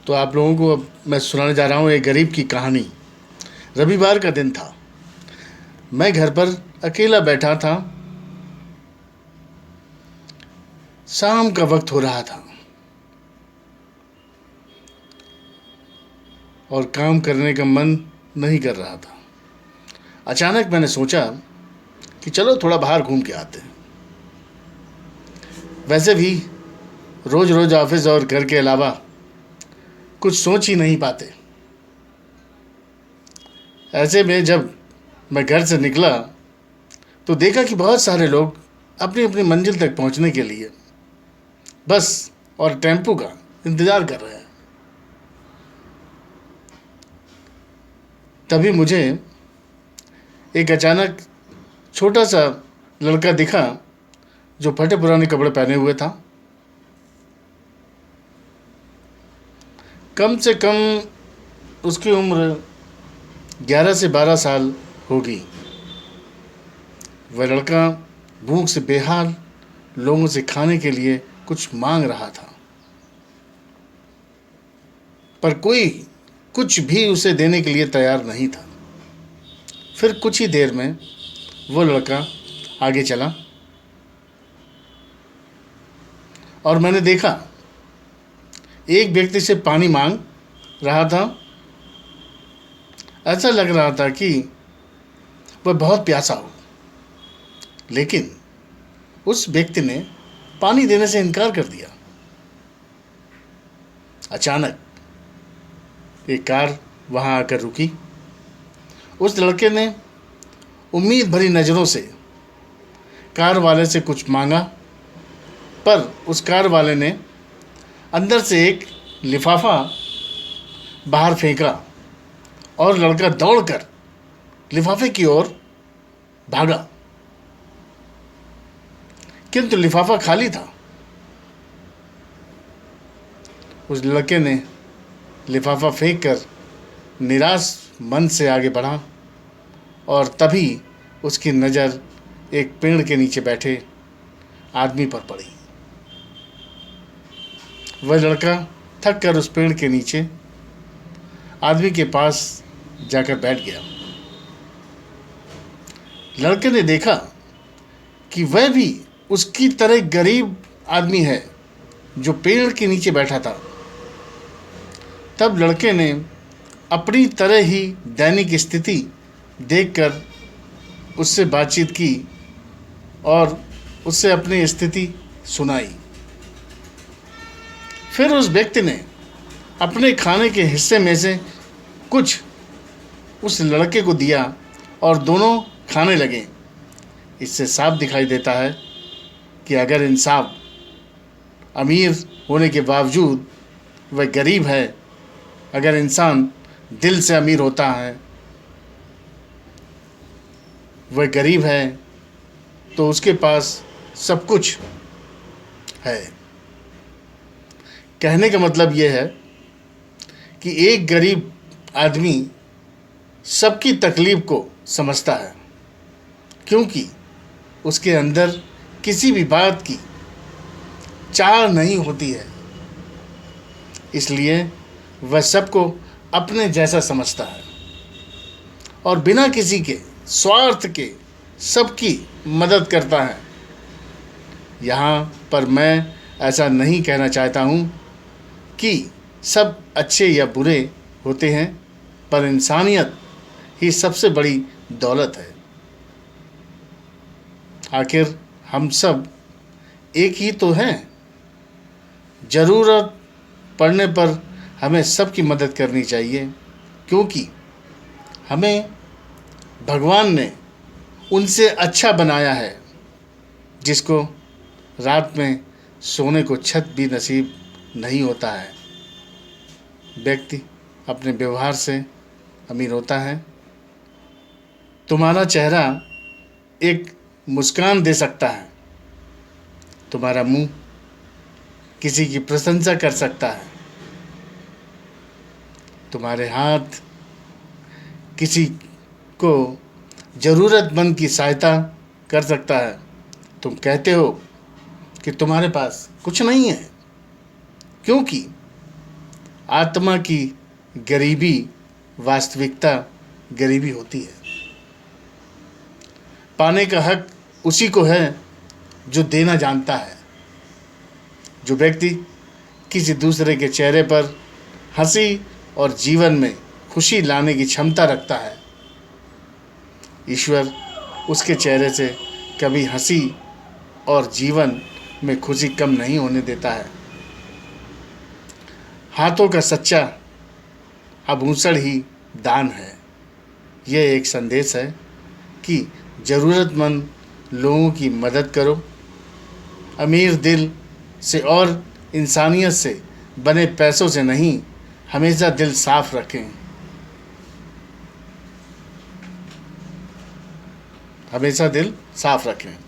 तो आप लोगों को अब मैं सुनाने जा रहा हूँ एक गरीब की कहानी। रविवार का दिन था। मैं घर पर अकेला बैठा था। शाम का वक्त हो रहा था और काम करने का मन नहीं कर रहा था। अचानक मैंने सोचा कि चलो थोड़ा बाहर घूम के आते हैं। वैसे भी रोज रोज ऑफिस और घर के अलावा कुछ सोच ही नहीं पाते। ऐसे में जब मैं घर से निकला तो देखा कि बहुत सारे लोग अपनी अपनी मंजिल तक पहुंचने के लिए बस और टेम्पो का इंतज़ार कर रहे हैं। तभी मुझे एक अचानक छोटा सा लड़का दिखा जो फटे पुराने कपड़े पहने हुए था। कम से कम उसकी उम्र 11 से 12 साल होगी। वह लड़का भूख से बेहाल लोगों से खाने के लिए कुछ मांग रहा था, पर कोई कुछ भी उसे देने के लिए तैयार नहीं था। फिर कुछ ही देर में वो लड़का आगे चला और मैंने देखा एक व्यक्ति से पानी मांग रहा था। ऐसा लग रहा था कि वह बहुत प्यासा हो, लेकिन उस व्यक्ति ने पानी देने से इनकार कर दिया। अचानक एक कार वहां आकर रुकी। उस लड़के ने उम्मीद भरी नज़रों से कार वाले से कुछ मांगा, पर उस कार वाले ने अंदर से एक लिफाफा बाहर फेंका और लड़का दौड़कर लिफाफे की ओर भागा, किंतु लिफाफा खाली था। उस लड़के ने लिफाफा फेंककर निराश मन से आगे बढ़ा और तभी उसकी नज़र एक पेड़ के नीचे बैठे आदमी पर पड़ी। वह लड़का थक कर उस पेड़ के नीचे आदमी के पास जाकर बैठ गया। लड़के ने देखा कि वह भी उसकी तरह गरीब आदमी है जो पेड़ के नीचे बैठा था। तब लड़के ने अपनी तरह ही दैनिक स्थिति देखकर उससे बातचीत की और उससे अपनी स्थिति सुनाई। फिर उस व्यक्ति ने अपने खाने के हिस्से में से कुछ उस लड़के को दिया और दोनों खाने लगे। इससे साफ दिखाई देता है कि अगर इंसान अमीर होने के बावजूद वह गरीब है, अगर इंसान दिल से अमीर होता है, वह गरीब है, तो उसके पास सब कुछ है। कहने का मतलब यह है कि एक गरीब आदमी सबकी तकलीफ को समझता है, क्योंकि उसके अंदर किसी भी बात की चाह नहीं होती है। इसलिए वह सबको अपने जैसा समझता है और बिना किसी के स्वार्थ के सबकी मदद करता है। यहाँ पर मैं ऐसा नहीं कहना चाहता हूँ कि सब अच्छे या बुरे होते हैं, पर इंसानियत ही सबसे बड़ी दौलत है। आखिर हम सब एक ही तो हैं। ज़रूरत पड़ने पर हमें सबकी मदद करनी चाहिए, क्योंकि हमें भगवान ने उनसे अच्छा बनाया है जिसको रात में सोने को छत भी नसीब नहीं होता है। व्यक्ति अपने व्यवहार से अमीर होता है। तुम्हारा चेहरा एक मुस्कान दे सकता है, तुम्हारा मुंह किसी की प्रशंसा कर सकता है, तुम्हारे हाथ किसी को ज़रूरतमंद की सहायता कर सकता है। तुम कहते हो कि तुम्हारे पास कुछ नहीं है, क्योंकि आत्मा की गरीबी वास्तविकता गरीबी होती है। पाने का हक उसी को है जो देना जानता है। जो व्यक्ति किसी दूसरे के चेहरे पर हंसी और जीवन में खुशी लाने की क्षमता रखता है, ईश्वर उसके चेहरे से कभी हंसी और जीवन में खुशी कम नहीं होने देता है। हाथों का सच्चा आभूषण ही दान है। यह एक संदेश है कि ज़रूरतमंद लोगों की मदद करो। अमीर दिल से और इंसानियत से बने पैसों से नहीं, हमेशा दिल साफ रखें। हमेशा दिल साफ रखें।